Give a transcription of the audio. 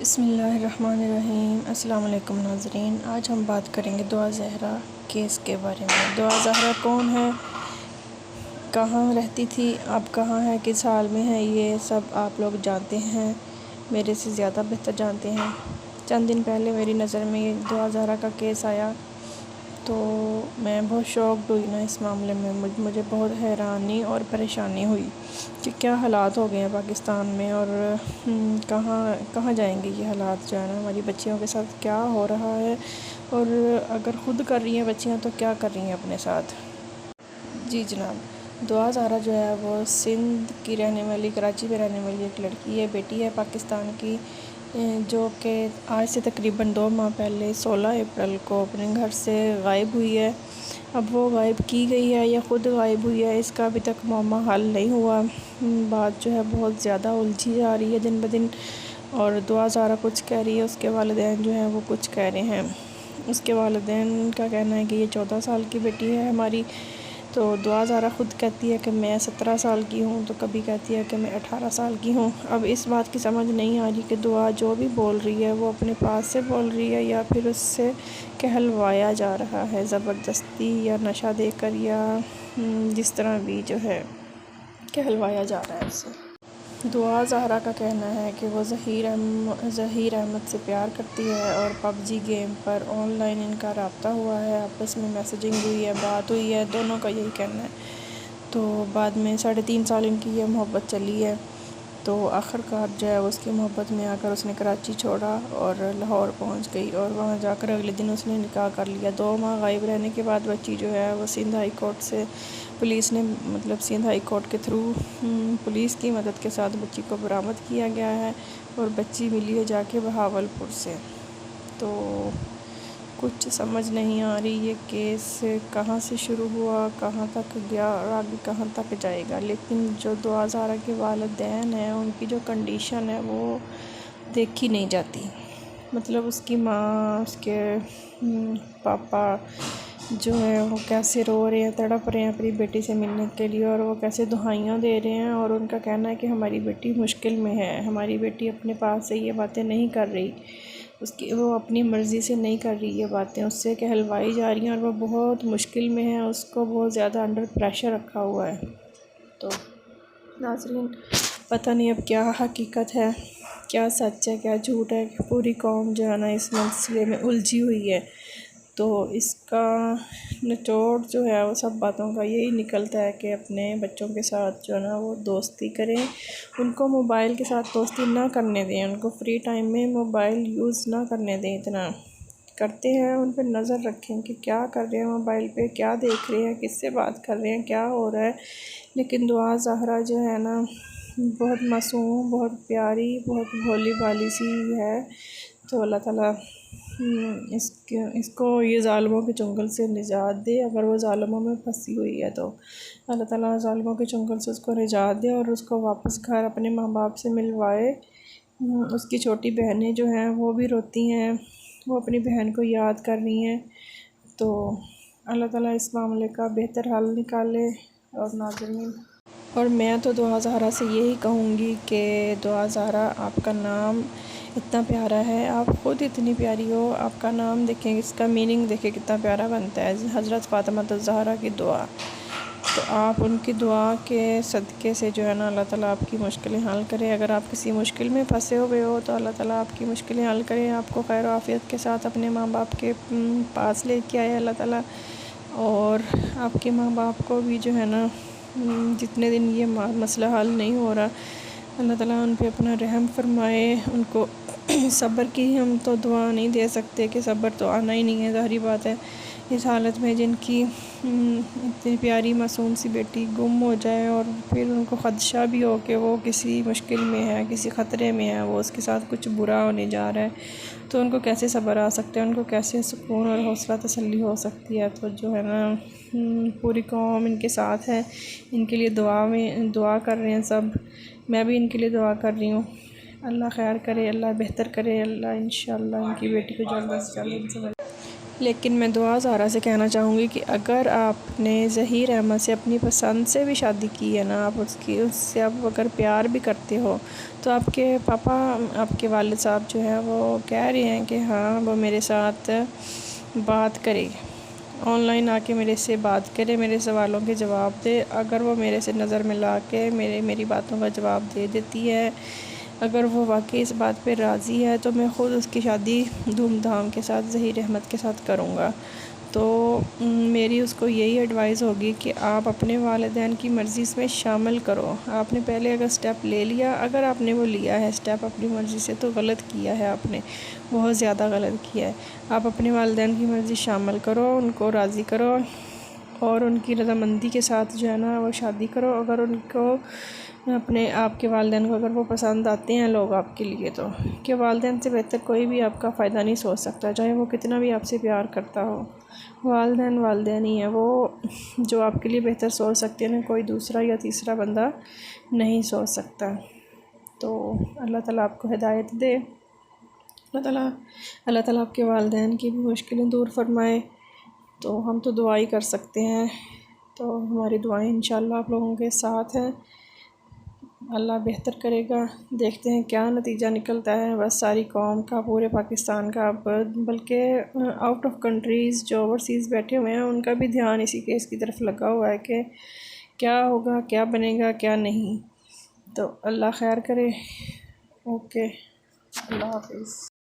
بسم اللہ الرحمن الرحیم۔ السلام علیکم ناظرین، آج ہم بات کریں گے دعا زہرا کیس کے بارے میں۔ دعا زہرا کون ہے، کہاں رہتی تھی، اب کہاں ہے، کس حال میں ہے، یہ سب آپ لوگ جانتے ہیں، میرے سے زیادہ بہتر جانتے ہیں۔ چند دن پہلے میری نظر میں یہ دعا زہرا کا کیس آیا تو میں بہت شاکڈ ہوئی نا اس معاملے میں۔ مجھے بہت حیرانی اور پریشانی ہوئی کہ کیا حالات ہو گئے ہیں پاکستان میں، اور کہاں جائیں گے یہ حالات جو ہے نا، ہماری بچیوں کے ساتھ کیا ہو رہا ہے، اور اگر خود کر رہی ہیں بچیاں تو کیا کر رہی ہیں اپنے ساتھ۔ جی جناب، دعا زہرا جو ہے وہ سندھ کی رہنے والی، کراچی میں رہنے والی ایک لڑکی ہے، بیٹی ہے پاکستان کی، جو کہ آج سے تقریباً 2 ماہ پہلے 16 اپریل کو اپنے گھر سے غائب ہوئی ہے۔ اب وہ غائب کی گئی ہے یا خود غائب ہوئی ہے، اس کا ابھی تک معمہ حل نہیں ہوا۔ بات جو ہے بہت زیادہ الجھی جا رہی ہے دن بدن، اور دعا زہرا کچھ کہہ رہی ہے، اس کے والدین جو ہیں وہ کچھ کہہ رہے ہیں۔ اس کے والدین کا کہنا ہے کہ یہ 14 سال کی بیٹی ہے ہماری، تو دعا زہرا خود کہتی ہے کہ میں 17 سال کی ہوں، تو کبھی کہتی ہے کہ میں 18 سال کی ہوں۔ اب اس بات کی سمجھ نہیں آ رہی کہ دعا جو بھی بول رہی ہے وہ اپنے پاس سے بول رہی ہے یا پھر اس سے کہلوایا جا رہا ہے زبردستی، یا نشہ دے کر، یا جس طرح بھی جو ہے کہلوایا جا رہا ہے اسے۔ دعا زہرا کا کہنا ہے کہ وہ ظہیر احمد سے پیار کرتی ہے، اور پب جی گیم پر آن لائن ان کا رابطہ ہوا ہے، آپس میں میسیجنگ ہوئی ہے، بات ہوئی ہے، دونوں کا یہی کہنا ہے۔ تو بعد میں 3.5 سال ان کی یہ محبت چلی ہے، تو آخر کار جو ہے اس کی محبت میں آ کر اس نے کراچی چھوڑا اور لاہور پہنچ گئی، اور وہاں جا کر اگلے دن اس نے نکاح کر لیا۔ 2 ماہ غائب رہنے کے بعد بچی جو ہے وہ سندھ ہائی کورٹ سے، پولیس نے سندھ ہائی کورٹ کے تھرو پولیس کی مدد کے ساتھ بچی کو برآمد کیا گیا ہے، اور بچی ملی ہے جا کے بہاولپور سے۔ تو کچھ سمجھ نہیں آ رہی یہ کیس کہاں سے شروع ہوا، کہاں تک گیا، اور آگے کہاں تک جائے گا۔ لیکن جو دعا زہرا کے والدین ہیں، ان کی جو کنڈیشن ہے وہ دیکھی نہیں جاتی۔ مطلب اس کی ماں، اس کے پاپا جو ہے وہ کیسے رو رہے ہیں، تڑپ رہے ہیں اپنی بیٹی سے ملنے کے لیے، اور وہ کیسے دہائیاں دے رہے ہیں، اور ان کا کہنا ہے کہ ہماری بیٹی مشکل میں ہے، ہماری بیٹی اپنے پاس سے یہ باتیں نہیں کر رہی، وہ اپنی مرضی سے نہیں کر رہی یہ باتیں، اس سے کہلوائی جا رہی ہیں، اور وہ بہت مشکل میں ہے، اس کو بہت زیادہ انڈر پریشر رکھا ہوا ہے۔ تو ناظرین، پتہ نہیں اب کیا حقیقت ہے، کیا سچ ہے، کیا جھوٹ ہے، کہ پوری قوم جو ہے نا اس مسئلے میں الجھی ہوئی ہے۔ تو اس کا نچوڑ جو ہے وہ سب باتوں کا یہی نکلتا ہے کہ اپنے بچوں کے ساتھ جو ہے نا وہ دوستی کریں، ان کو موبائل کے ساتھ دوستی نہ کرنے دیں، ان کو فری ٹائم میں موبائل یوز نہ کرنے دیں، اتنا کرتے ہیں ان پہ نظر رکھیں کہ کیا کر رہے ہیں موبائل پہ، کیا دیکھ رہے ہیں، کس سے بات کر رہے ہیں، کیا ہو رہا ہے۔ لیکن دعا زہرا جو ہے نا بہت معصوم، بہت پیاری، بہت بھولی بھالی سی ہے، تو اللہ تعالیٰ اس کو یہ ظالموں کے چنگل سے نجات دے۔ اگر وہ ظالموں میں پھنسی ہوئی ہے تو اللہ تعالیٰ ظالموں کے چنگل سے اس کو نجات دے، اور اس کو واپس گھر اپنے ماں باپ سے ملوائے۔ اس کی چھوٹی بہنیں جو ہیں وہ بھی روتی ہیں، وہ اپنی بہن کو یاد کر رہی ہیں، تو اللہ تعالیٰ اس معاملے کا بہتر حل نکالے۔ اور ناظرین، اور میں تو دعا زہرا سے یہی کہوں گی کہ دعا زہرا، آپ کا نام اتنا پیارا ہے، آپ خود اتنی پیاری ہو، آپ کا نام دیکھیں، اس کا میننگ دیکھیں کتنا پیارا بنتا ہے، حضرت فاطمہ الزہرا کی دعا۔ تو آپ ان کی دعا کے صدقے سے جو ہے نا اللہ تعالیٰ آپ کی مشکلیں حل کرے۔ اگر آپ کسی مشکل میں پھنسے ہوئے ہو تو اللہ تعالیٰ آپ کی مشکلیں حل کرے، آپ کو خیر و عافیت کے ساتھ اپنے ماں باپ کے پاس لے کے آئے اللہ تعالیٰ، اور آپ کے ماں باپ کو بھی جو ہے نا جتنے دن یہ مسئلہ حل نہیں ہو رہا، اللہ تعالیٰ ان پہ اپنا رحم فرمائے۔ ان کو صبر کی ہم تو دعا نہیں دے سکتے کہ صبر تو آنا ہی نہیں ہے، ظاہری بات ہے، اس حالت میں جن کی اتنی پیاری معصوم سی بیٹی گم ہو جائے، اور پھر ان کو خدشہ بھی ہو کہ وہ کسی مشکل میں ہے، کسی خطرے میں ہے، وہ اس کے ساتھ کچھ برا ہونے جا رہا ہے، تو ان کو کیسے صبر آ سکتا ہے، ان کو کیسے سکون اور حوصلہ تسلی ہو سکتی ہے۔ تو جو ہے نا پوری قوم ان کے ساتھ ہے، ان کے لیے دعا کر رہے ہیں سب، میں بھی ان کے لیے دعا کر رہی ہوں۔ اللہ خیر کرے، اللہ بہتر کرے، اللہ انشاءاللہ ان کی بیٹی کو جلد سے جلد لیکن میں دعا زہرا سے کہنا چاہوں گی کہ اگر آپ نے ظہیر احمد سے اپنی پسند سے بھی شادی کی ہے نا، آپ اس سے آپ اگر پیار بھی کرتے ہو، تو آپ کے پاپا، آپ کے والد صاحب جو ہیں وہ کہہ رہے ہیں کہ ہاں وہ میرے ساتھ بات کرے، آن لائن آ کے میرے سے بات کرے، میرے سوالوں کے جواب دے۔ اگر وہ میرے سے نظر ملا کے میری باتوں کا جواب دے دیتی ہے، اگر وہ واقعی اس بات پہ راضی ہے، تو میں خود اس کی شادی دھوم دھام کے ساتھ ظہیر احمد کے ساتھ کروں گا۔ تو میری اس کو یہی ایڈوائز ہوگی کہ آپ اپنے والدین کی مرضی اس میں شامل کرو۔ آپ نے پہلے اگر سٹیپ لے لیا، اگر آپ نے وہ لیا ہے سٹیپ اپنی مرضی سے، تو غلط کیا ہے آپ نے، بہت زیادہ غلط کیا ہے۔ آپ اپنے والدین کی مرضی شامل کرو، ان کو راضی کرو اور ان کی رضامندی کے ساتھ جو ہے نا وہ شادی کرو۔ اگر ان کو آپ کے والدین کو اگر وہ پسند آتے ہیں لوگ آپ کے لیے، تو کہ والدین سے بہتر کوئی بھی آپ کا فائدہ نہیں سوچ سکتا، چاہے وہ کتنا بھی آپ سے پیار کرتا ہو۔ والدین ہی ہیں وہ جو آپ کے لیے بہتر سوچ سکتے ہیں، کوئی دوسرا یا تیسرا بندہ نہیں سوچ سکتا۔ تو اللہ تعالیٰ آپ کو ہدایت دے، اللہ تعالیٰ آپ کے والدین کی بھی مشکلیں دور فرمائے۔ تو ہم تو دعا ہی کر سکتے ہیں، تو ہماری دعائیں انشاءاللہ آپ لوگوں کے ساتھ ہیں۔ اللہ بہتر کرے گا، دیکھتے ہیں کیا نتیجہ نکلتا ہے۔ بس ساری قوم کا، پورے پاکستان کا، بلکہ آؤٹ آف کنٹریز جو اوورسیز بیٹھے ہوئے ہیں، ان کا بھی دھیان اسی کیس کی طرف لگا ہوا ہے کہ کیا ہوگا، کیا بنے گا، کیا نہیں۔ تو اللہ خیر کرے۔ اوکے، اللہ حافظ۔